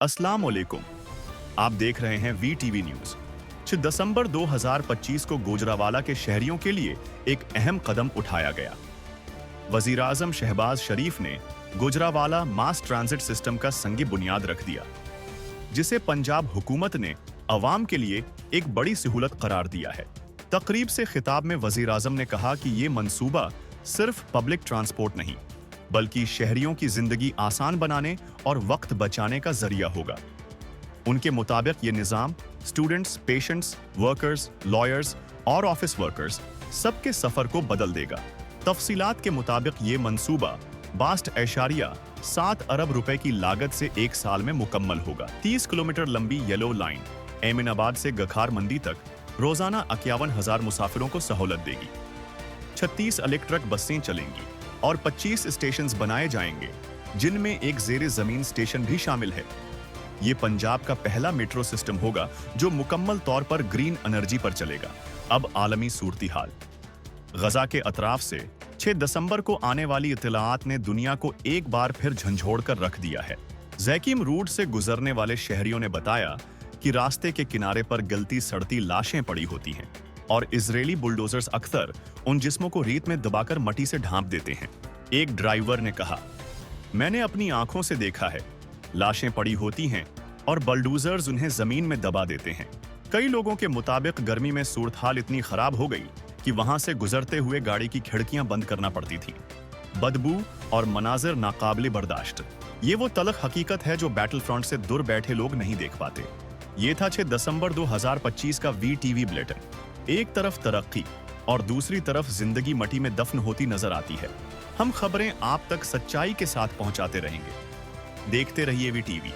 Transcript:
अस्सलाम वालेकुम। आप देख रहे हैं वीटीवी न्यूज। 6 दिसंबर 2025 को गुजरावाला के शहरियों के लिए एक अहम कदम उठाया गया। वजीर आजम शहबाज शरीफ ने गुजरावाला मास ट्रांजिट सिस्टम का संगी बुनियाद रख दिया, जिसे पंजाब हुकूमत ने अवाम के लिए एक बड़ी सहूलत करार दिया है। तकरीब से खिताब में वजीर आजम ने कहा कि ये मंसूबा सिर्फ पब्लिक ट्रांसपोर्ट नहीं, बल्कि शहरियों की जिंदगी आसान बनाने और वक्त बचाने का जरिया होगा। उनके मुताबिक ये निज़ाम स्टूडेंट्स, पेशेंट्स, वर्कर्स, लॉयर्स और ऑफिस वर्कर्स सबके सफर को बदल देगा। तफसीलात के मुताबिक ये मंसूबा 62.7 अरब रुपए की लागत से एक साल में मुकम्मल होगा। 30 किलोमीटर लंबी येलो लाइन एमिनाबाद से गखार मंडी तक रोजाना 51,000 मुसाफिरों को सहूलत देगी। 36 इलेक्ट्रिक बसें चलेंगी और 25 स्टेशन बनाए जाएंगे, जिनमें एक जेर जमीन स्टेशन भी शामिल है। ये पंजाब का पहला मेट्रो सिस्टम होगा जो मुकम्मल तौर पर ग्रीन एनर्जी पर चलेगा। अब आलमी सूरती हाल। गजा के अतराफ से 6 दिसंबर को आने वाली इत्तलाआत ने दुनिया को एक बार फिर झंझोड़ कर रख दिया है। जैकिम रूट से गुजरने वाले शहरियों ने बताया कि रास्ते के किनारे पर गलती सड़ती लाशें पड़ी होती हैं और इजरायली बुलडोजर्स अक्सर उन जिस्मों को रेत में दबाकर मट्टी से ढांप देते हैं। एक ड्राइवर ने कहा, मैंने अपनी आंखों से देखा है, लाशें पड़ी होती हैं और बुलडोजर्स उन्हें जमीन में दबा देते हैं। कई लोगों के मुताबिक गर्मी में सूरत हाल इतनी खराब हो गई कि वहां से गुजरते हुए गाड़ी की खिड़कियां बंद करना पड़ती थीं। बदबू और मनाजिर नाकाबिले बर्दाश्त। ये वो तलख हकीकत है जो बैटल फ्रंट से दूर बैठे लोग नहीं देख पाते। ये था 6 दिसंबर 2025 का वीटीवी बुलेटिन। एक तरफ तरक्की और दूसरी तरफ जिंदगी मट्टी में दफन होती नजर आती है। हम खबरें आप तक सच्चाई के साथ पहुंचाते रहेंगे। देखते रहिए वीटीवी।